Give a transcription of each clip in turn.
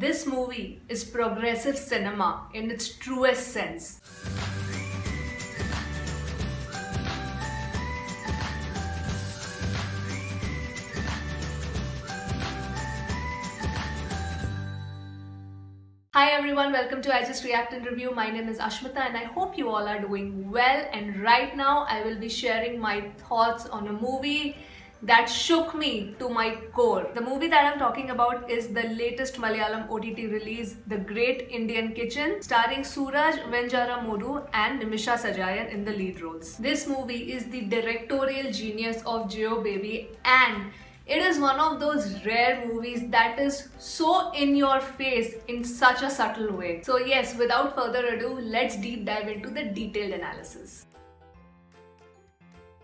This movie is progressive cinema in its truest sense. Hi everyone, welcome to I Just React and Review. My name is Ashmita and I hope you all are doing well. And right now I will be sharing my thoughts on a movie that shook me to my core. The movie that I'm talking about is the latest Malayalam OTT release, The Great Indian Kitchen, starring Suraj Venjaramodu and Nimisha Sajayan in the lead roles. This movie is the directorial genius of Jio Baby, and it is one of those rare movies that is so in your face in such a subtle way. So yes, without further ado, let's deep dive into the detailed analysis.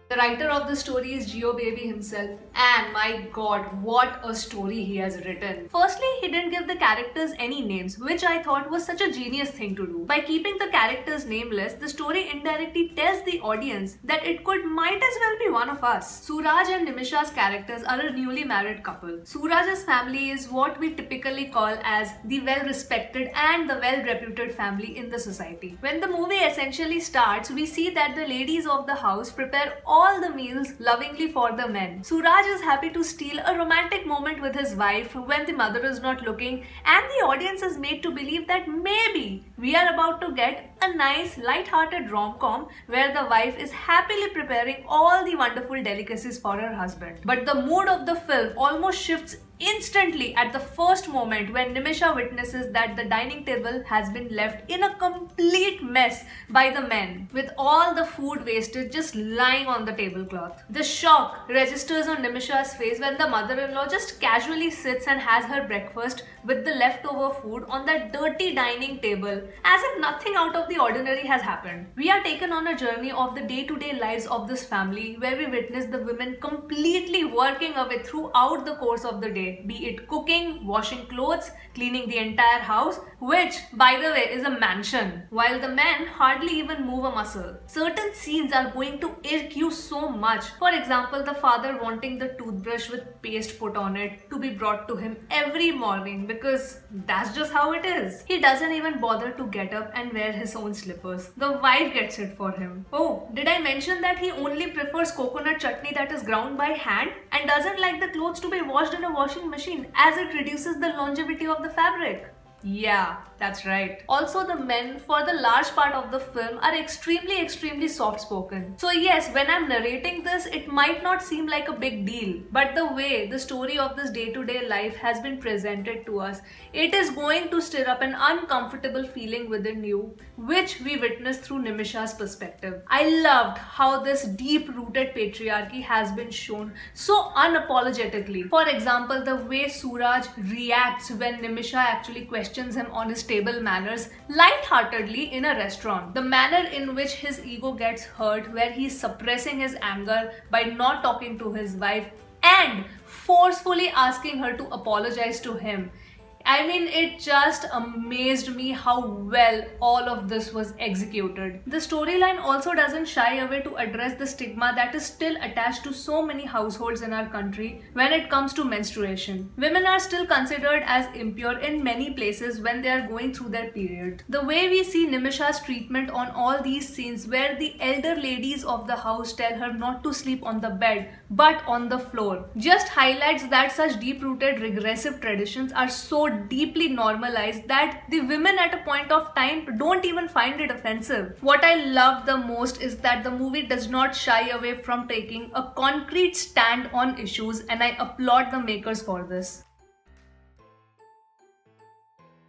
The writer of the story is Jio Baby himself, and my god, what a story he has written. Firstly, he didn't give the characters any names, which I thought was such a genius thing to do. By keeping the characters nameless, the story indirectly tells the audience that it might as well be one of us. Suraj and Nimisha's characters are a newly married couple. Suraj's family is what we typically call as the well-respected and the well-reputed family in the society. When the movie essentially starts, we see that the ladies of the house prepare all the meals lovingly for the men. Suraj is happy to steal a romantic moment with his wife when the mother is not looking, and the audience is made to believe that maybe we are about to get a nice light-hearted rom-com where the wife is happily preparing all the wonderful delicacies for her husband. But the mood of the film almost shifts instantly at the first moment when Nimisha witnesses that the dining table has been left in a complete mess by the men, with all the food wasted just lying on the tablecloth. The shock registers on Nimisha's face when the mother-in-law just casually sits and has her breakfast with the leftover food on that dirty dining table, as if nothing out of the ordinary has happened. We are taken on a journey of the day-to-day lives of this family, where we witness the women completely working away throughout the course of the day, be it cooking, washing clothes, cleaning the entire house, which, by the way, is a mansion, while the men hardly even move a muscle. Certain scenes are going to irk you so much. For example, the father wanting the toothbrush with paste put on it to be brought to him every morning because that's just how it is. He doesn't even bother to get up and wear his own slippers. The wife gets it for him. Oh, did I mention that he only prefers coconut chutney that is ground by hand and doesn't like the clothes to be washed in a washing machine as it reduces the longevity of the fabric? Yeah, that's right. Also, the men, for the large part of the film, are extremely soft-spoken. So yes, when I'm narrating this, it might not seem like a big deal, but the way the story of this day-to-day life has been presented to us, it is going to stir up an uncomfortable feeling within you, which we witness through Nimisha's perspective. I loved how this deep-rooted patriarchy has been shown so unapologetically. For example, the way Suraj reacts when Nimisha actually questions him on his table manners light-heartedly in a restaurant. The manner in which his ego gets hurt, where he's suppressing his anger by not talking to his wife and forcefully asking her to apologize to him. I mean, it just amazed me how well all of this was executed. The storyline also doesn't shy away to address the stigma that is still attached to so many households in our country when it comes to menstruation. Women are still considered as impure in many places when they are going through their period. The way we see Nimisha's treatment on all these scenes, where the elder ladies of the house tell her not to sleep on the bed but on the floor, just highlights that such deep-rooted regressive traditions are so deeply normalized that the women at a point of time don't even find it offensive. What I love the most is that the movie does not shy away from taking a concrete stand on issues, and I applaud the makers for this.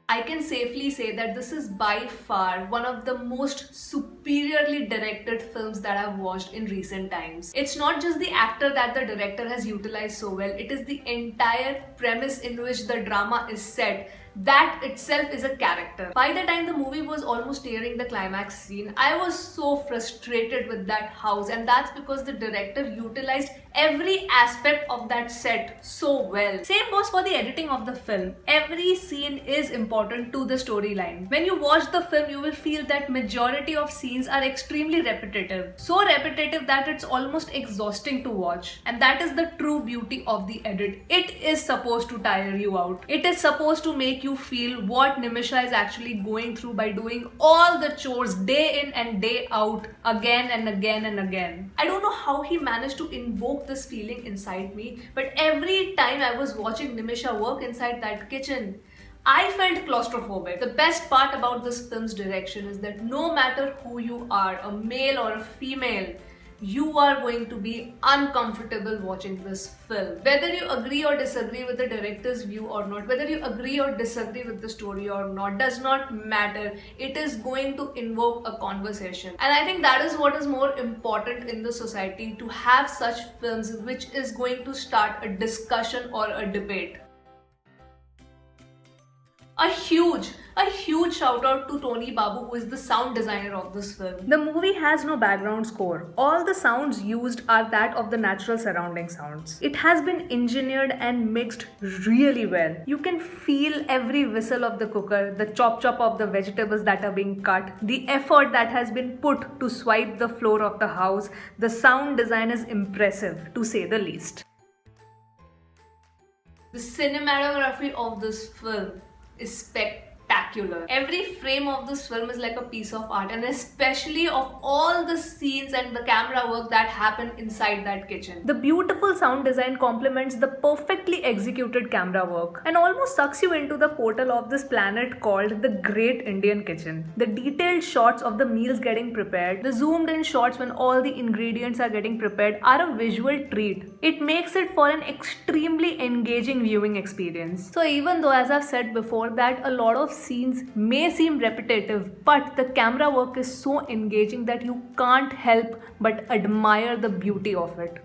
I can safely say that this is by far one of the most superiorly directed films that I've watched in recent times. It's not just the actor that the director has utilized so well, it is the entire premise in which the drama is set. That itself is a character. By the time the movie was almost nearing the climax scene, I was so frustrated with that house, and that's because the director utilized every aspect of that set so well. Same goes for the editing of the film. Every scene is important to the storyline. When you watch the film, you will feel that majority of scenes are extremely repetitive. So repetitive that it's almost exhausting to watch. And that is the true beauty of the edit. It is supposed to tire you out. It is supposed to make you feel what Nimisha is actually going through by doing all the chores day in and day out again and again and again. I don't know how he managed to invoke this feeling inside me, but every time I was watching Nimisha work inside that kitchen, I felt claustrophobic. The best part about this film's direction is that no matter who you are, a male or a female, you are going to be uncomfortable watching this film. Whether you agree or disagree with the director's view or not, whether you agree or disagree with the story or not, does not matter. It is going to invoke a conversation. And I think that is what is more important in the society, to have such films which is going to start a discussion or a debate. A huge shout out to Tony Babu, who is the sound designer of this film. The movie has no background score. All the sounds used are that of the natural surrounding sounds. It has been engineered and mixed really well. You can feel every whistle of the cooker, the chop of the vegetables that are being cut, the effort that has been put to swipe the floor of the house. The sound design is impressive, to say the least. The cinematography of this film is spectacular. Every frame of this film is like a piece of art, and especially of all the scenes and the camera work that happen inside that kitchen. The beautiful sound design complements the perfectly executed camera work and almost sucks you into the portal of this planet called the Great Indian Kitchen. The detailed shots of the meals getting prepared, the zoomed in shots when all the ingredients are getting prepared, are a visual treat. It makes it for an extremely engaging viewing experience. So even though, as I've said before, that a lot of scenes may seem repetitive, but the camera work is so engaging that you can't help but admire the beauty of it.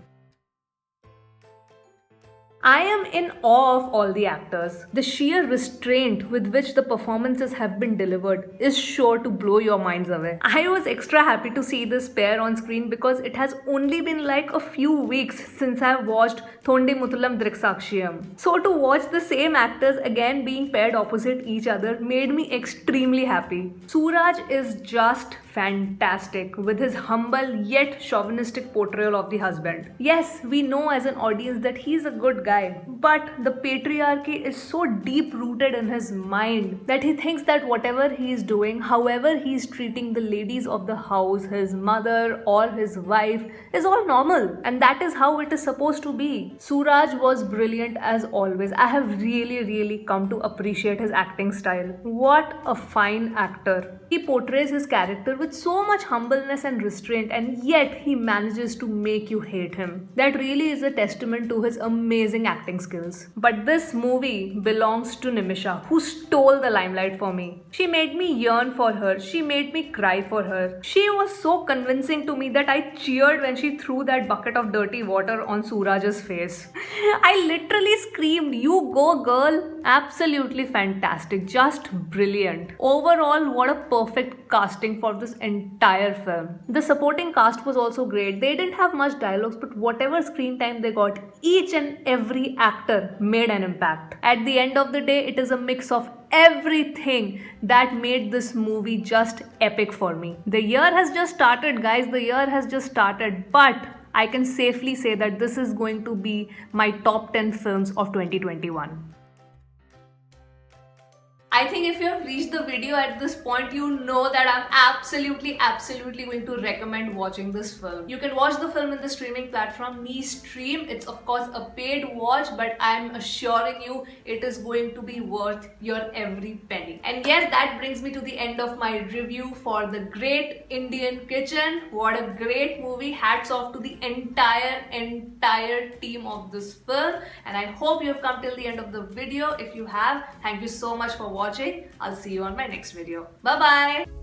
I am in awe of all the actors. The sheer restraint with which the performances have been delivered is sure to blow your minds away. I was extra happy to see this pair on screen because it has only been like a few weeks since I've watched Thondi Muthulam Driksakshiyam. So to watch the same actors again being paired opposite each other made me extremely happy. Suraj is just fantastic with his humble yet chauvinistic portrayal of the husband. Yes, we know as an audience that he's a good guy, but the patriarchy is so deep rooted in his mind that he thinks that whatever he is doing, however he is treating the ladies of the house, his mother or his wife, is all normal, and that is how it is supposed to be. Suraj was brilliant as always. I have really come to appreciate his acting style. What a fine actor. He portrays his character with so much humbleness and restraint, and yet he manages to make you hate him. That really is a testament to his amazing acting skills. But this movie belongs to Nimisha, who stole the limelight for me. She made me yearn for her. She made me cry for her. She was so convincing to me that I cheered when she threw that bucket of dirty water on Suraj's face. I literally screamed, "You go, girl!" Absolutely fantastic. Just brilliant. Overall, what a perfect casting for this entire film. The supporting cast was also great. They didn't have much dialogues, but whatever screen time they got, each and every actor made an impact. At the end of the day, it is a mix of everything that made this movie just epic for me. The year has just started, guys. The year has just started, but I can safely say that this is going to be my top 10 films of 2021. I think if you have reached the video at this point, you know that I'm absolutely going to recommend watching this film. You can watch the film in the streaming platform MeStream. It's of course a paid watch, but I'm assuring you it is going to be worth your every penny. And yes, that brings me to the end of my review for The Great Indian Kitchen. What a great movie. Hats off to the entire team of this film. And I hope you have come till the end of the video. If you have, thank you so much for watching. I'll see you on my next video. Bye bye.